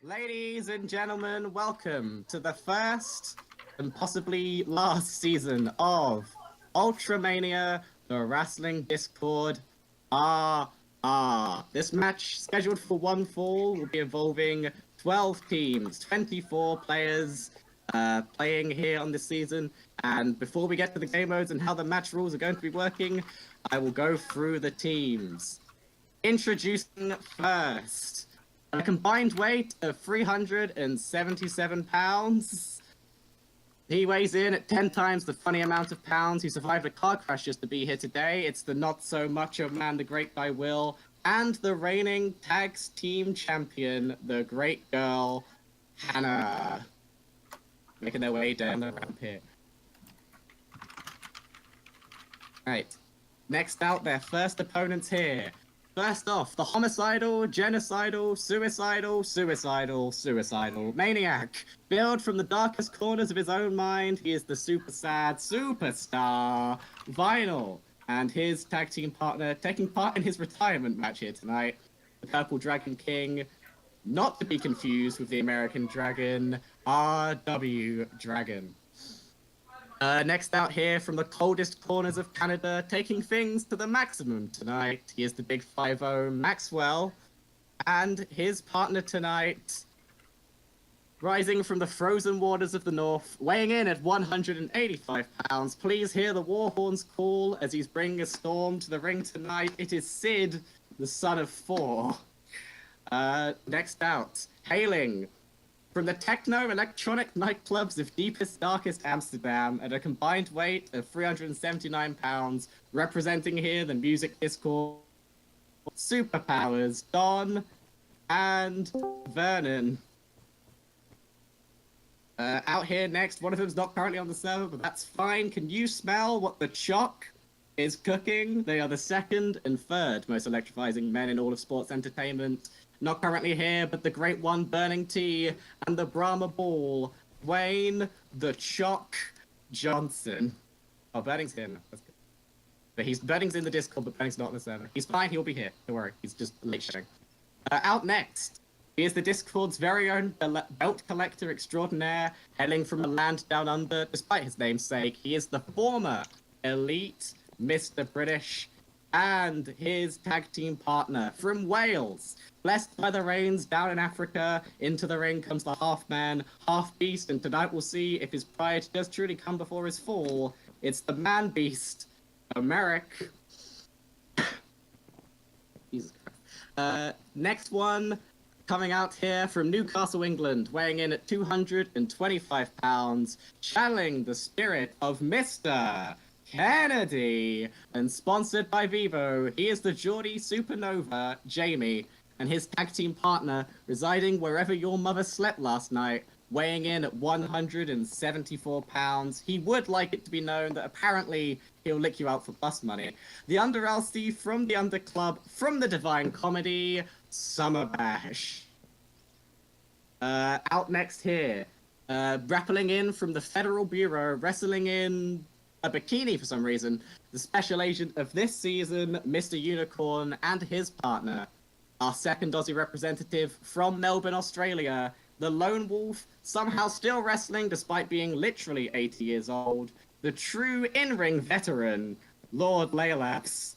Ladies and gentlemen, welcome to the first and possibly last season of UltraMania, the Wrestling Discord. This match, scheduled for one fall, will be involving 12 teams, 24 players playing here on this season. And before we get to the game modes and how the match rules are going to be working, I will go through the teams. Introducing first, a combined weight of 377 pounds. He weighs in at 10 times the funny amount of pounds. He survived a car crash just to be here today. It's the not so macho man, the great guy Will, and the reigning tag team champion, the great girl Hannah, making their way down the ramp here. Right, next out, their first opponents here. First off, the homicidal, genocidal, suicidal maniac. Built from the darkest corners of his own mind, he is the super sad superstar, Vinyl, and his tag team partner taking part in his retirement match here tonight, the Purple Dragon King, not to be confused with the American Dragon, RW Dragon. Next out here from the coldest corners of Canada, taking things to the maximum tonight, he is the big 5-0 Maxwell, and his partner tonight, rising from the frozen waters of the north, weighing in at 185 pounds. Please hear the war horns call as he's bringing a storm to the ring tonight. It is Sid, the son of Thor. Next out, hailing from the techno-electronic nightclubs of deepest, darkest Amsterdam at a combined weight of 379 pounds, representing here the music discord, superpowers, Don and Vernon. Out here next, one of them's not currently on the server, but that's fine. Can you smell what the Choc is cooking? They are the second and third most electrifying men in all of sports entertainment. Not currently here, but the Great One Burning Tea and the Brahma Ball, Wayne the Choc Johnson. Oh, Burning's here. That's good. But Burning's in the Discord, but Burning's not on the server. He's fine, he'll be here. Don't worry, he's just late showing. Out next, he is the Discord's very own belt collector extraordinaire, hailing from a land down under, despite his namesake. He is the former elite Mr. British and his tag team partner from Wales. Blessed by the rains down in Africa, into the ring comes the half-man, half-beast, and tonight we'll see if his pride does truly come before his fall. It's the man-beast, Americ. Jesus Christ. Next one, coming out here from Newcastle, England, weighing in at 225 pounds, channeling the spirit of Mr. Kennedy, and sponsored by Vivo, he is the Geordie Supernova, Jamie, and his tag team partner, residing wherever your mother slept last night, weighing in at 174 pounds. He would like it to be known that apparently he'll lick you out for bus money. The Under LC from the Under Club, from the Divine Comedy, Summer Bash. Out next here, grappling in from the Federal Bureau, wrestling in a bikini for some reason, the special agent of this season, Mr. Unicorn, and his partner, our second Aussie representative from Melbourne, Australia, the Lone Wolf, somehow still wrestling despite being literally 80 years old, the true in-ring veteran, Lord Laylaps.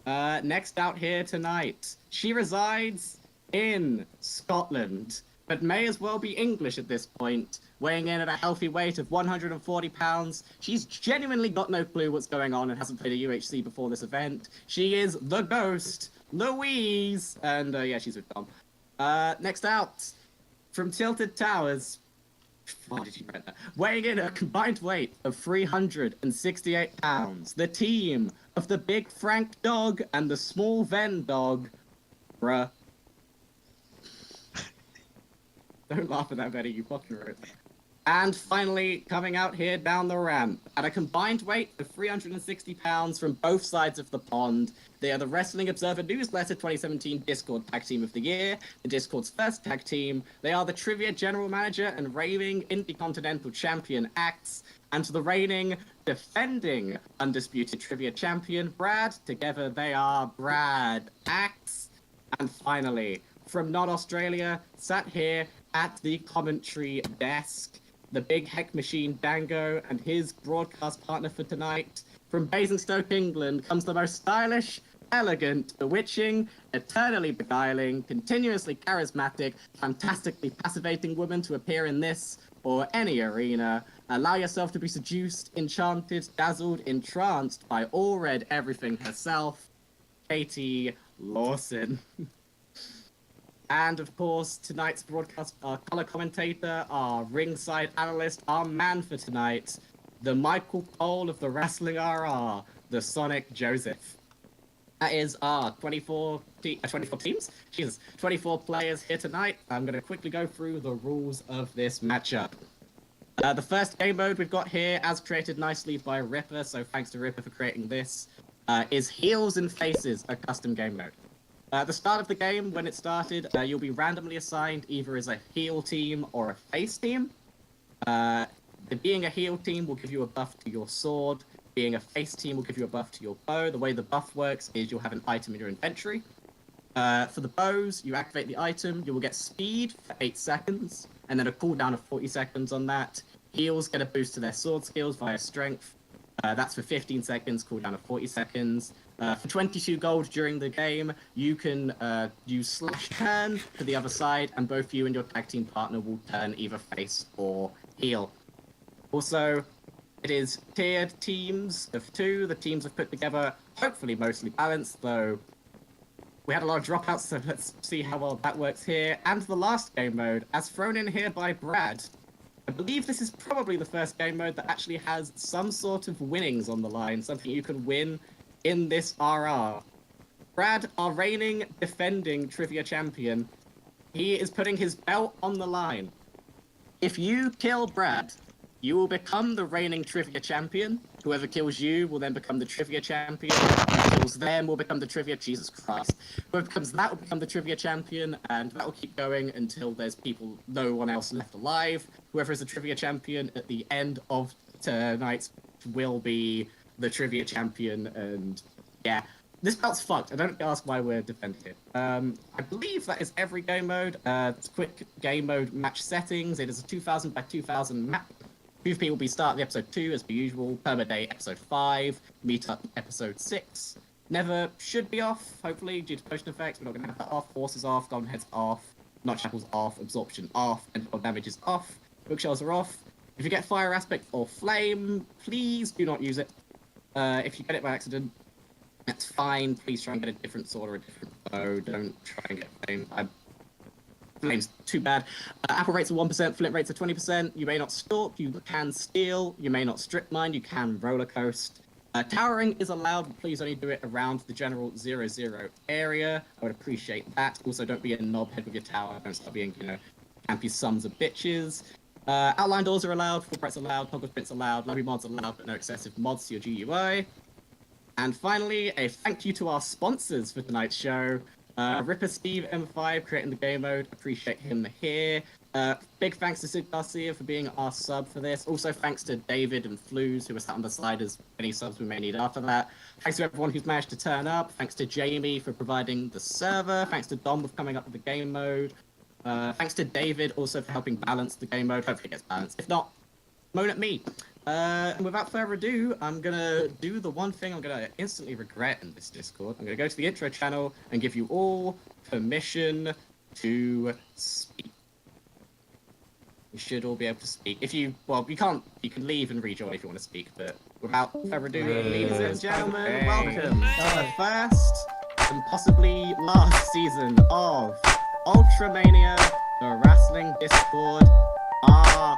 Next out here tonight, she resides in Scotland, but may as well be English at this point, weighing in at a healthy weight of 140 pounds. She's genuinely got no clue what's going on and hasn't played a UHC before this event. She is the Ghost, Louise, and yeah, she's with Dom. Next out, from Tilted Towers, why did you write that? Weighing in at a combined weight of 368 pounds, the team of the Big Frank Dog and the Small Ven Dog, bruh. Don't laugh at that, Betty, you fucking wrote that. And finally, coming out here down the ramp, at a combined weight of 360 pounds from both sides of the pond, they are the Wrestling Observer Newsletter 2017 Discord Tag Team of the Year, the Discord's first tag team. They are the Trivia General Manager and reigning Intercontinental Champion Axe, and the reigning, defending Undisputed Trivia Champion Brad. Together they are Brad Axe. And finally, from not Australia, sat here at the commentary desk, the big heck machine Dango and his broadcast partner for tonight. From Basingstoke, England, comes the most stylish, elegant, bewitching, eternally beguiling, continuously charismatic, fantastically passivating woman to appear in this or any arena. Allow yourself to be seduced, enchanted, dazzled, entranced by all red everything herself, Katie Lawson. And of course, tonight's broadcast, our color commentator, our ringside analyst, our man for tonight, the Michael Cole of the Wrestling RR, the Sonic Joseph. That is our 24 teams. Jesus, 24 players here tonight. I'm going to quickly go through the rules of this matchup. The first game mode we've got here, as created nicely by Ripper, so thanks to Ripper for creating this, is Heels and Faces, a custom game mode. At the start of the game, when it started, you'll be randomly assigned either as a heel team or a face team. Being a heel team will give you a buff to your sword. Being a face team will give you a buff to your bow. The way the buff works is you'll have an item in your inventory. For the bows, you activate the item, you will get speed for 8 seconds, and then a cooldown of 40 seconds on that. Heels get a boost to their sword skills via strength. That's for 15 seconds, cooldown of 40 seconds. For 22 gold during the game, you can use slash turn to the other side, and both you and your tag team partner will turn either face or heel. Also, it is tiered teams of 2. The teams are put together, hopefully mostly balanced, though we had a lot of dropouts, so let's see how well that works here. And the last game mode, as thrown in here by Brad. I believe this is probably the first game mode that actually has some sort of winnings on the line, something you can win in this RR. Brad, our reigning, defending trivia champion, he is putting his belt on the line. If you kill Brad, you will become the reigning trivia champion. Whoever kills you will then become the trivia champion. Whoever kills them will become the trivia... Jesus Christ. Whoever becomes that will become the trivia champion, and that will keep going until there's no one else left alive. Whoever is the trivia champion at the end of tonight's will be the trivia champion, and yeah. This belt's fucked. I don't ask why we're defending it. I believe that is every game mode. Quick game mode match settings. It is a 2000 by 2000 map. PvP will be start the episode 2 as per usual, Permaday episode 5, Meetup episode 6. Never should be off, hopefully, due to potion effects. We're not going to have that off. Forces off, Golden Heads off, Notch Shackles off, Absorption off, and damage is off. Bookshelves are off. If you get Fire Aspect or Flame, please do not use it. If you get it by accident, that's fine. Please try and get a different sword or a different bow. Don't try and get Flame. Flame's too bad. Apple rates are 1%, flint rates are 20%. You may not stalk, you can steal, you may not strip mine, you can roller coast. Towering is allowed, but please only do it around the general 0-0 area. I would appreciate that. Also, don't be a knobhead with your tower. Don't start being, campy sons of bitches. Outline doors are allowed, full price allowed, toggle prints allowed, lobby mods allowed, but no excessive mods to your GUI. And finally, a thank you to our sponsors for tonight's show. Ripper Steve M5 creating the game mode, appreciate him here. Big thanks to Sid Garcia for being our sub for this. Also thanks to David and Flues who were sat on the side as any subs we may need after that. Thanks to everyone who's managed to turn up. Thanks to Jamie for providing the server. Thanks to Dom for coming up with the game mode. Thanks to David also for helping balance the game mode. Hopefully it gets balanced. If not, moan at me. And without further ado, I'm gonna do the one thing I'm gonna instantly regret in this Discord. I'm gonna go to the intro channel and give you all permission to speak. You should all be able to speak. If you, well, you can't, you can leave and rejoin if you want to speak, but without further ado, ladies and gentlemen, welcome to the first and possibly last season of UltraMania, the Wrestling Discord RR.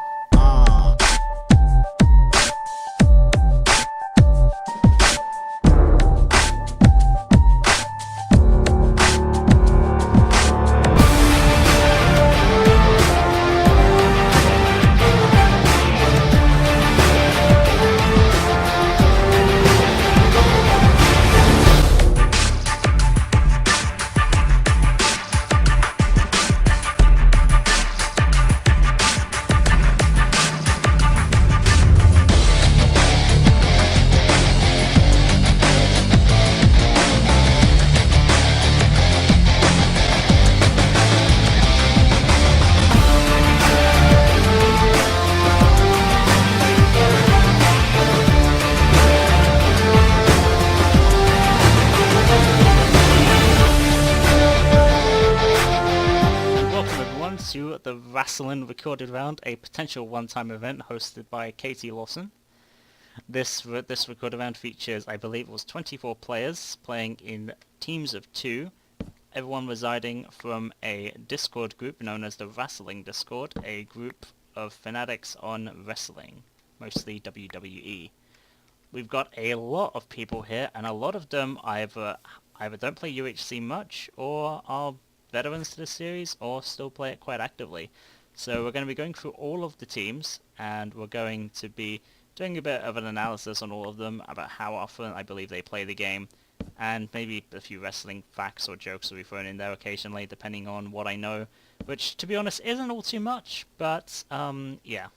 on to the Wrestling Recorded Round, a potential one-time event hosted by Katie Lawson. This recorded round features, I believe it was 24 players playing in teams of 2, everyone residing from a Discord group known as the Wrestling Discord, a group of fanatics on wrestling, mostly WWE. We've got a lot of people here, and a lot of them either don't play UHC much, or are veterans to the series, or still play it quite actively. So we're going to be going through all of the teams, and we're going to be doing a bit of an analysis on all of them, about how often I believe they play the game, and maybe a few wrestling facts or jokes will be thrown in there occasionally, depending on what I know, which, to be honest, isn't all too much, but, yeah.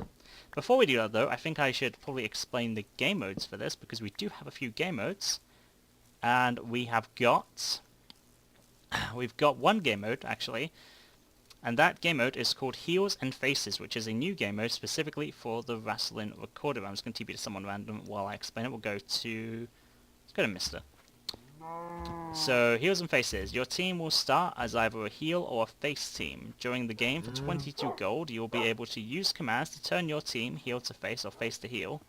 Before we do that, though, I think I should probably explain the game modes for this, because we do have a few game modes, and we've got one game mode, actually, and that game mode is called Heels and Faces, which is a new game mode specifically for the Wrestling Recorder. I'm just going to TP to someone random while I explain it. Let's go to Mister. So, Heels and Faces. Your team will start as either a heel or a face team. During the game, for 22 gold, you will be able to use commands to turn your team heel to face or face to heel.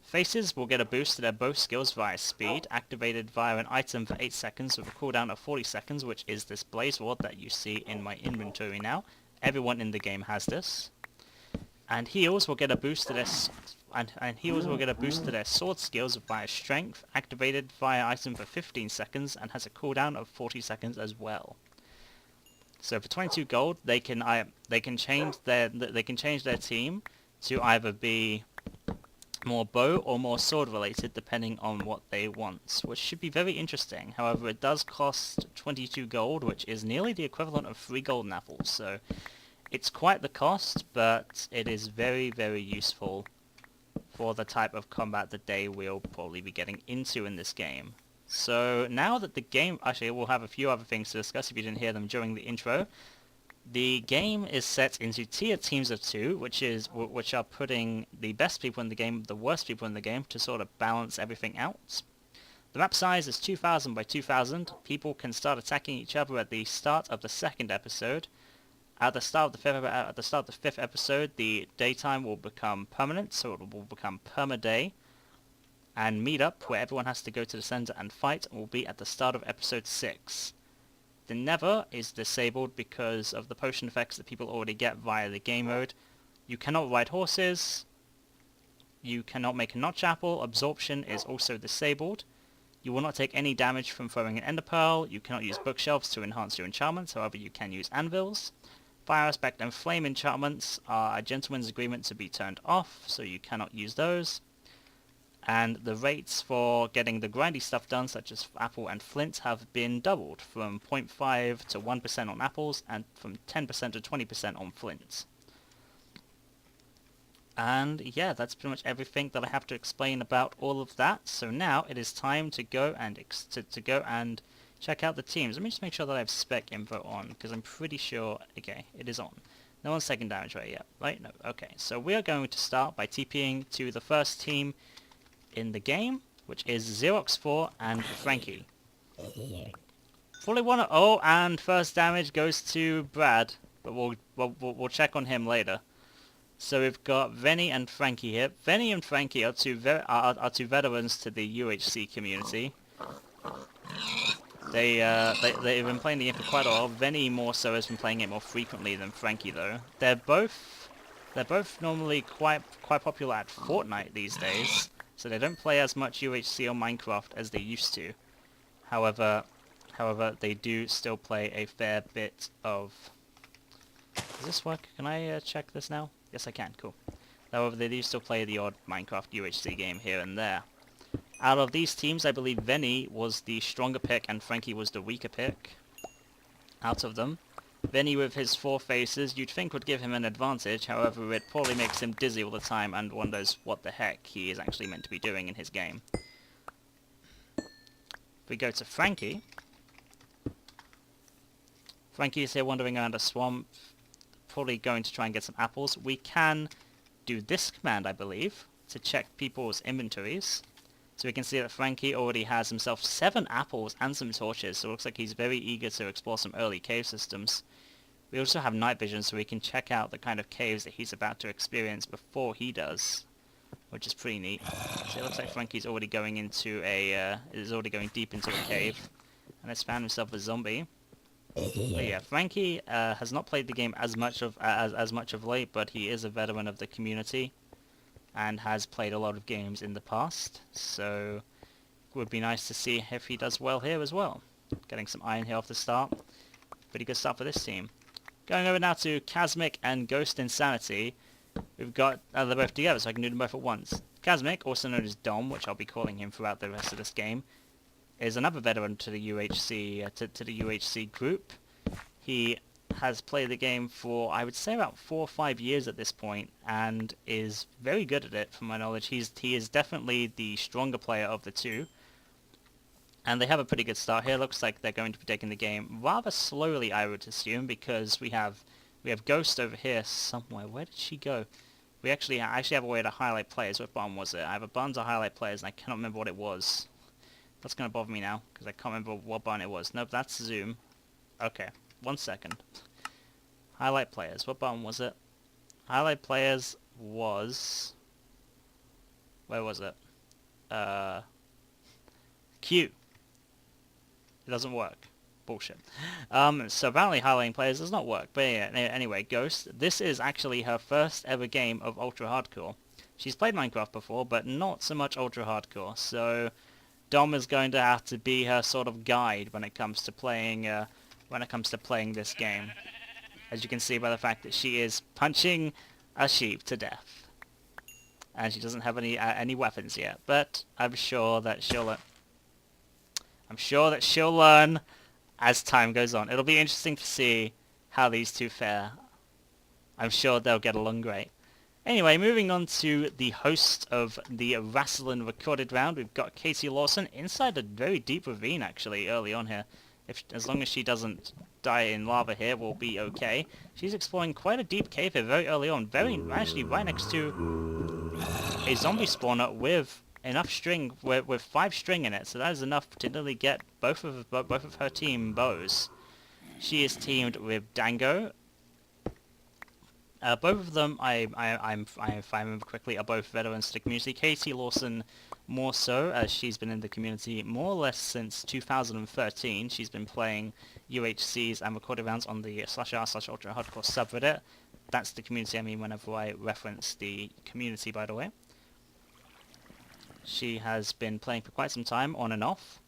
Faces will get a boost to their both skills via speed, activated via an item for 8 seconds with a cooldown of 40 seconds, which is this blaze ward that you see in my inventory now. Everyone in the game has this. And heels will get a boost to their sword skills via strength, activated via item for 15 seconds and has a cooldown of 40 seconds as well. So for 22 gold, they can change their team to either be more bow or more sword related, depending on what they want, which should be very interesting. However, it does cost 22 gold, which is nearly the equivalent of 3 golden apples, so it's quite the cost, but it is very, very useful for the type of combat that they will probably be getting into in this game. So now that the game, actually we'll have a few other things to discuss if you didn't hear them during the intro. The game is set into tiered teams of 2, which are putting the best people in the game, the worst people in the game, to sort of balance everything out. The map size is 2,000 by 2,000. People can start attacking each other at the start of the second episode. At the start of the fifth episode, the daytime will become permanent, so it will become perma-day. And meet up, where everyone has to go to the center and fight, will be at the start of episode 6. The Never is disabled because of the potion effects that people already get via the game mode. You cannot ride horses. You cannot make a notch apple. Absorption is also disabled. You will not take any damage from throwing an ender pearl. You cannot use bookshelves to enhance your enchantments, however you can use anvils. Fire aspect and flame enchantments are a gentleman's agreement to be turned off, so you cannot use those. And the rates for getting the grindy stuff done, such as apple and flint, have been doubled from 0.5 to 1% on apples and from 10% to 20% on flint. And yeah, that's pretty much everything that I have to explain about all of that. So now it is time to go and check out the teams. Let me just make sure that I have spec info on, because I'm pretty sure, okay, it is on. No one's taking damage right yet, right? No, okay. So we are going to start by TPing to the first team in the game, which is Xerox 4 and Frankie. Fully one. Oh, and first damage goes to Brad, but we'll check on him later. So we've got Venny and Frankie here. Venny and Frankie are two veterans to the UHC community. They've been playing the game for quite a while. Venny more so has been playing it more frequently than Frankie, though. They're both normally quite popular at Fortnite these days. So they don't play as much UHC or Minecraft as they used to. However, they do still play a fair bit of... Does this work? Can I check this now? Yes, I can. Cool. However, they do still play the odd Minecraft UHC game here and there. Out of these teams, I believe Venny was the stronger pick and Frankie was the weaker pick. Out of them. Venny with his 4 faces, you'd think would give him an advantage, however it probably makes him dizzy all the time and wonders what the heck he is actually meant to be doing in his game. If we go to Frankie. Frankie is here wandering around a swamp, probably going to try and get some apples. We can do this command, I believe, to check people's inventories. So we can see that Frankie already has himself 7 apples and some torches, so it looks like he's very eager to explore some early cave systems. We also have night vision, so we can check out the kind of caves that he's about to experience before he does, which is pretty neat. So it looks like Frankie's already going into is already going deep into a cave, and has found himself a zombie. But yeah, Frankie has not played the game as much of late, but he is a veteran of the community and has played a lot of games in the past, so it would be nice to see if he does well here as well. Getting some iron here off the start. Pretty good start for this team. Going over now to Kazmic and Ghost Insanity. We've got, they're both together, so I can do them both at once. Kazmic, also known as Dom, which I'll be calling him throughout the rest of this game, is another veteran to the UHC, to the UHC group. He has played the game for, I would say, about 4 or 5 years at this point, and is very good at it, from my knowledge. He is definitely the stronger player of the two, and they have a pretty good start here. Looks like they're going to be taking the game rather slowly, I would assume, because we have Ghost over here somewhere. Where did she go? I actually have a way to highlight players. What button was it? I have a button to highlight players, and I cannot remember what it was. That's going to bother me now, because I can't remember what button it was. Nope, that's zoom. Okay, 1 second. Highlight players. What button was it? Highlight players was... Where was it? Q. It doesn't work. Bullshit. So apparently highlighting players does not work. But yeah, anyway, Ghost. This is actually her first ever game of Ultra Hardcore. She's played Minecraft before, but not so much Ultra Hardcore. So Dom is going to have to be her sort of guide when it comes to playing this game. As you can see by the fact that she is punching a sheep to death, and she doesn't have any weapons yet. But I'm sure that she'll learn as time goes on. It'll be interesting to see how these two fare. I'm sure they'll get along great. Anyway, moving on to the host of the Wrestling recorded round, we've got Katie Lawson inside a very deep ravine actually early on here. As long as she doesn't die in lava here, we'll be okay. She's exploring quite a deep cave here very early on, actually right next to a zombie spawner with enough string, with 5 string in it, so that is enough to nearly get both of her team bows. She is teamed with Dango. Both of them, if I remember correctly, are both veterans to the community. Katie Lawson more so, as she's been in the community more or less since 2013. She's been playing UHCs and recorded rounds on the /r/Ultra Hardcore subreddit. That's the community I mean whenever I reference the community, by the way. She has been playing for quite some time, on and off.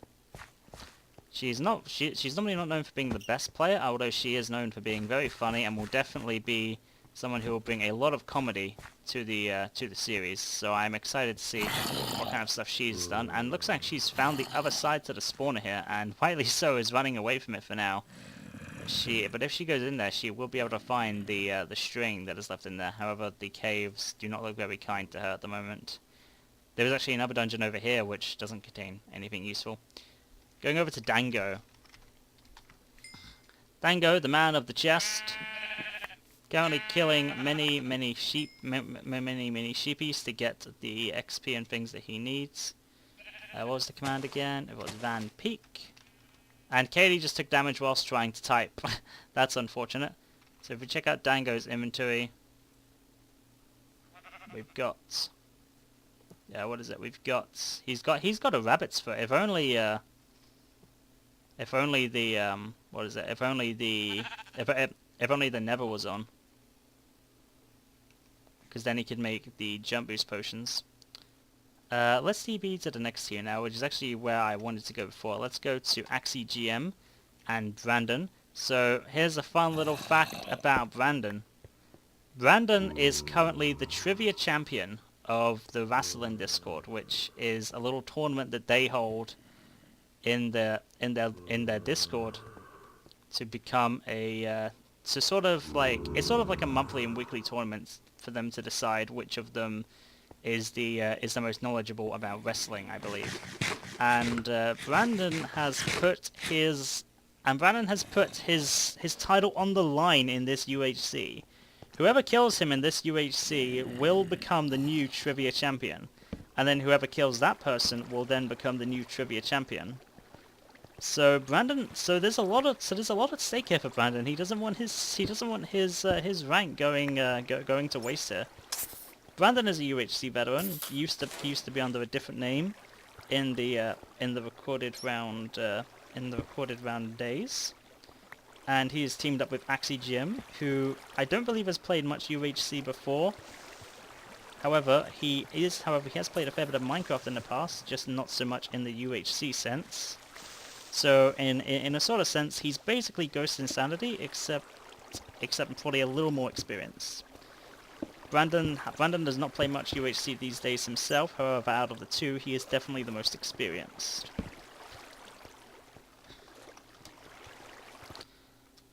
She's normally not known for being the best player, although she is known for being very funny and will definitely be someone who will bring a lot of comedy to the series. So I'm excited to see what kind of stuff she's done. And looks like she's found the other side to the spawner here, and rightly so is running away from it for now. But if she goes in there, she will be able to find the string that is left in there. However, the caves do not look very kind to her at the moment. There is actually another dungeon over here which doesn't contain anything useful. Going over to Dango. Dango, the man of the chest, currently killing many sheepies to get the XP and things that he needs. What was the command again? It was Van Peak. And Katie just took damage whilst trying to type. That's unfortunate. So if we check out Dango's inventory, we've got... Yeah, what is it? We've got... He's got a rabbit's foot. If only the... What is it? If only the Nether was on. Because then he could make the jump boost potions. Let's TP to the next tier now, which is actually where I wanted to go before. Let's go to Axie GM and Brandon. So here's a fun little fact about Brandon. Brandon is currently the trivia champion of the Wrestling Discord, which is a little tournament that they hold in their Discord to become a it's sort of like a monthly and weekly tournament for them to decide which of them is the most knowledgeable about wrestling, I believe. And Brandon has put his title on the line in this UHC. Whoever kills him in this UHC will become the new trivia champion. and then whoever kills that person will then become the new trivia champion. So Brandon, so there's a lot at stake here for Brandon. He doesn't want his rank going to waste here. Brandon is a UHC veteran. He used to be under a different name in the recorded round days, and he is teamed up with Axie Jim, who I don't believe has played much UHC before. However, he has played a fair bit of Minecraft in the past, just not so much in the UHC sense. So in a sort of sense, he's basically Ghost Insanity, except probably a little more experienced. Brandon does not play much UHC these days himself. However, out of the two, he is definitely the most experienced.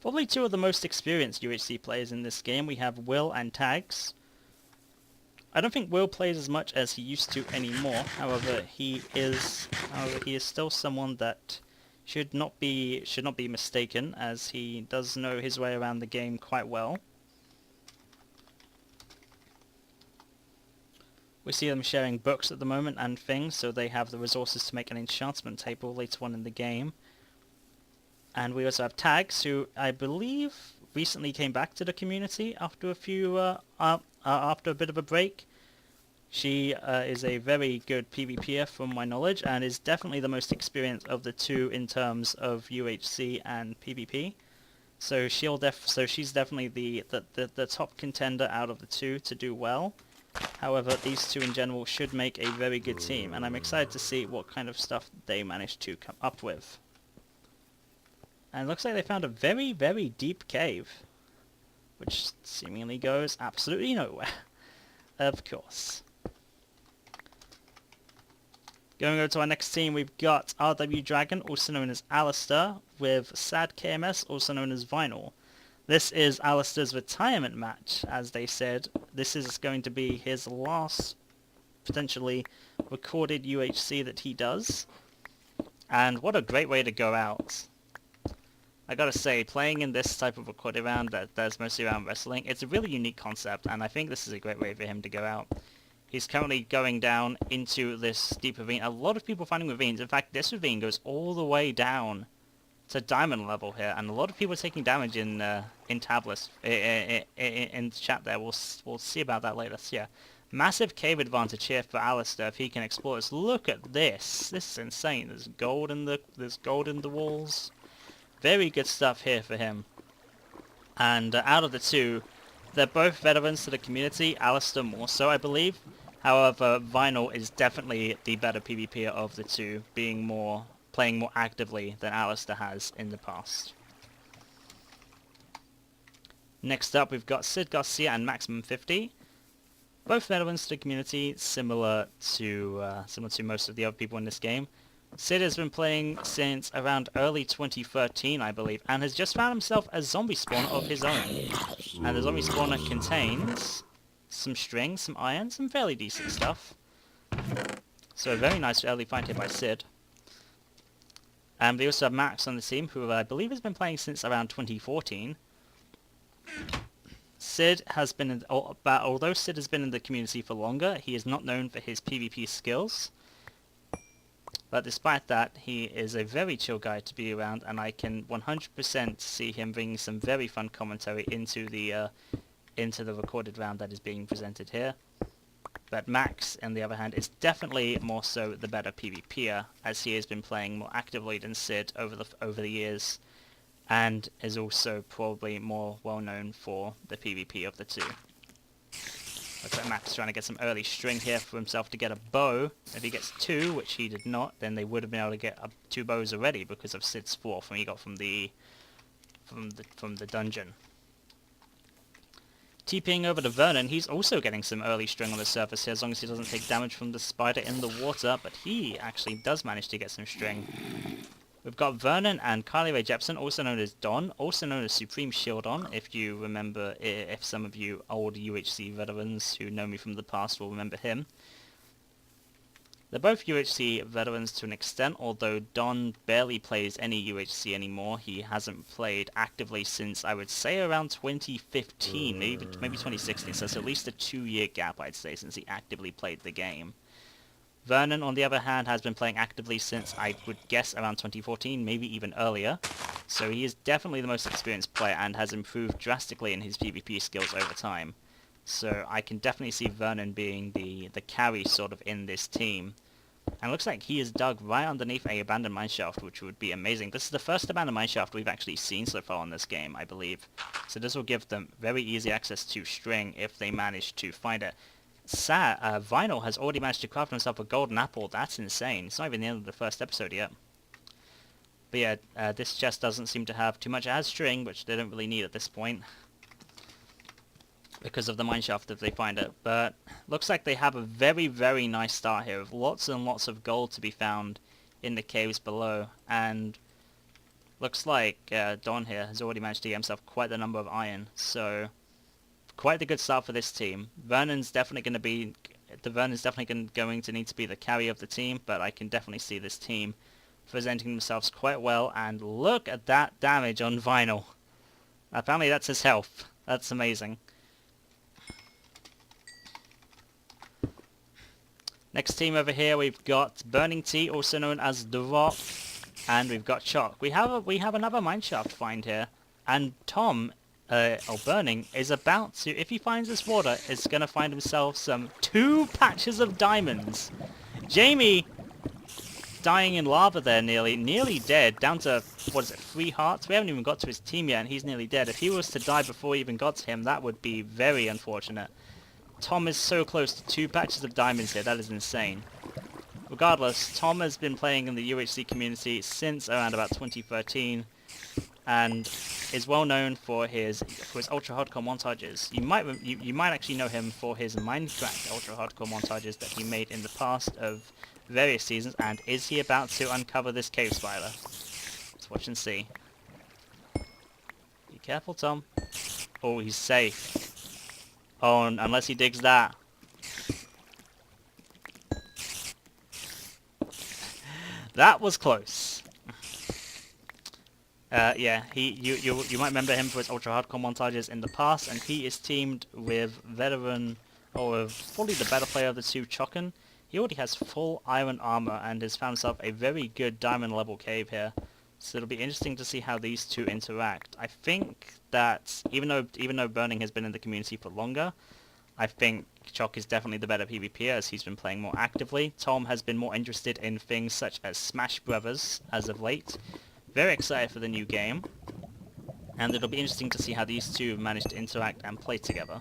Probably two of the most experienced UHC players in this game. We have Will and Tags. I don't think Will plays as much as he used to anymore. However, he is still someone that should not be mistaken, as he does know his way around the game quite well. We see them sharing books at the moment and things, so they have the resources to make an enchantment table later on in the game. And we also have Tags, who I believe recently came back to the community after after a bit of a break. She is a very good PvPer from my knowledge, and is definitely the most experienced of the two in terms of UHC and PvP. So she's definitely the top contender out of the two to do well. However, these two in general should make a very good team, and I'm excited to see what kind of stuff they manage to come up with. And it looks like they found a very, very deep cave, which seemingly goes absolutely nowhere. Of course. Going over to our next team, we've got RW Dragon, also known as Alistair, with Sad KMS, also known as Vinyl. This is Alistair's retirement match, as they said. This is going to be his last, potentially, recorded UHC that he does. And what a great way to go out. I gotta say, playing in this type of recorded round that's mostly around wrestling, it's a really unique concept, and I think this is a great way for him to go out. He's currently going down into this deep ravine. A lot of people finding ravines. In fact, this ravine goes all the way down to diamond level here, and a lot of people are taking damage in tablets in chat there. We'll see about that later. So yeah, massive cave advantage here for Alistair if he can explore this. Look at this. This is insane. There's gold in the walls. Very good stuff here for him. And out of the two, they're both veterans to the community. Alistair more so, I believe. However, Vinyl is definitely the better PvPer of the two, playing more actively than Alistair has in the past. Next up, we've got Sid Garcia and Maximum 50. Both veterans to the community, similar to most of the other people in this game. Sid has been playing since around early 2013, I believe, and has just found himself a zombie spawner of his own. And the zombie spawner contains some string, some iron, some fairly decent stuff. So a very nice early find here by Sid. And we also have Max on the team, who I believe has been playing since around 2014. Sid has been, although Sid has been in the community for longer, he is not known for his PvP skills. But despite that, he is a very chill guy to be around, and I can 100% see him bringing some very fun commentary into the recorded round that is being presented here. But Max, on the other hand, is definitely more so the better PvPer, as he has been playing more actively than Sid over the years, and is also probably more well known for the PvP of the two. Looks like Max is trying to get some early string here for himself to get a bow. If he gets two, which he did not, then they would have been able to get up 2 bows already because of Sid's fourth when he got from the dungeon. TPing over to Vernon, he's also getting some early string on the surface here as long as he doesn't take damage from the spider in the water, but he actually does manage to get some string. We've got Vernon and Kylie Ray Jepson, also known as Don, also known as Supreme Shieldon, if you remember, if some of you old UHC veterans who know me from the past will remember him. They're both UHC veterans to an extent, although Don barely plays any UHC anymore. He hasn't played actively since, I would say, around 2015, maybe 2016, so it's at least a 2-year gap, I'd say, since he actively played the game. Vernon, on the other hand, has been playing actively since, I would guess, around 2014, maybe even earlier. So he is definitely the most experienced player and has improved drastically in his PvP skills over time. So I can definitely see Vernon being the carry sort of in this team. And it looks like he is dug right underneath a abandoned mineshaft, which would be amazing. This is the first abandoned mineshaft we've actually seen so far in this game, I believe. So this will give them very easy access to string if they manage to find it. Vinyl has already managed to craft himself a golden apple. That's insane. It's not even the end of the first episode yet. But yeah, this chest doesn't seem to have too much as string, which they don't really need at this point, because of the mineshaft if they find it. But looks like they have a very, very nice start here, with lots and lots of gold to be found in the caves below. And looks like Don here has already managed to get himself quite the number of iron. So quite a good start for this team. Vernon's definitely going to need to be the carry of the team, but I can definitely see this team presenting themselves quite well. And look at that damage on Vinyl. Apparently that's his health. That's amazing. Next team over here, we've got Burning Tea, also known as The Rock, and we've got Chalk. We have another mineshaft find here, and Tom, or Burning, is about to, if he finds this water, is going to find himself some 2 patches of diamonds. Jamie dying in lava there, nearly dead, down to, what is it, 3 hearts? We haven't even got to his team yet, and he's nearly dead. If he was to die before we even got to him, that would be very unfortunate. Tom is so close to 2 patches of diamonds here, that is insane. Regardless, Tom has been playing in the UHC community since around about 2013, and is well known for his ultra hardcore montages. You might actually know him for his Minecraft ultra hardcore montages that he made in the past of various seasons. And is he about to uncover this cave spider? Let's watch and see. Be careful, Tom. Oh, he's safe. Oh, unless he digs that. That was close. Yeah, you might remember him for his ultra hardcore montages in the past, and he is teamed with veteran, or probably the better player of the two, Chokin. He already has full iron armor and has found himself a very good diamond level cave here. So it'll be interesting to see how these two interact. I think that even though Burning has been in the community for longer, I think Chalk is definitely the better PvPer as he's been playing more actively. Tom has been more interested in things such as Smash Brothers as of late. Very excited for the new game, and it'll be interesting to see how these two manage to interact and play together.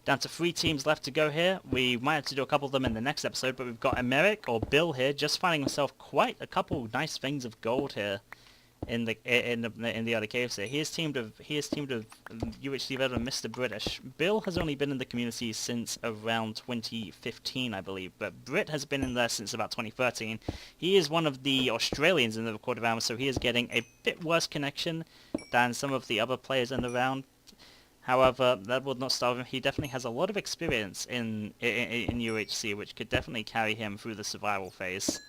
Down to 3 teams left to go here. We might have to do a couple of them in the next episode, but we've got Emeric, or Bill here, just finding himself quite a couple nice things of gold here in the other caves here. He is teamed with UHC veteran Mr. British. Bill has only been in the community since around 2015, I believe, but Brit has been in there since about 2013. He is one of the Australians in the recorded round, so he is getting a bit worse connection than some of the other players in the round. However, that would not stop him. He definitely has a lot of experience in UHC, which could definitely carry him through the survival phase.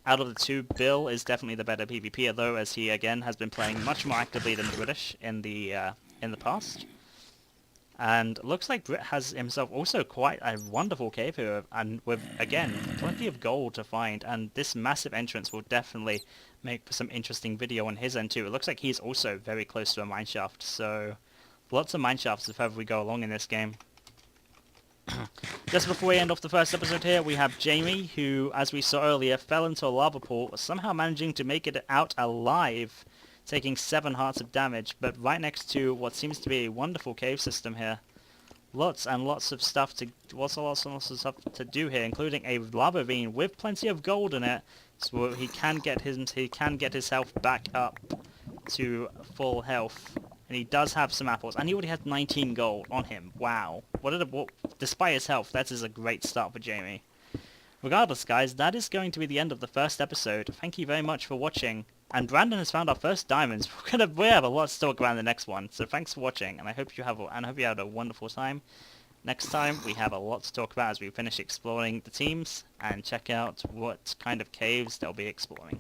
Out of the two, Bill is definitely the better PvPer, though, as he again has been playing much more actively than British in the past. And looks like Brit has himself also quite a wonderful cave here, and with again plenty of gold to find. And this massive entrance will definitely make for some interesting video on his end too. It looks like he's also very close to a mineshaft, so lots of mineshafts if ever we go along in this game. Just before we end off the first episode here, we have Jamie, who, as we saw earlier, fell into a lava pool, somehow managing to make it out alive, taking 7 hearts of damage, but right next to what seems to be a wonderful cave system here. Lots and lots of stuff to do here, including a lava ravine with plenty of gold in it, so he can get his health back up to full health. And he does have some apples, and he already has 19 gold on him. Wow. Despite his health, that is a great start for Jamie. Regardless, guys, that is going to be the end of the first episode. Thank you very much for watching. And Brandon has found our first diamonds. We have a lot to talk about in the next one. So thanks for watching, and I hope you had a wonderful time. Next time, we have a lot to talk about as we finish exploring the teams and check out what kind of caves they'll be exploring.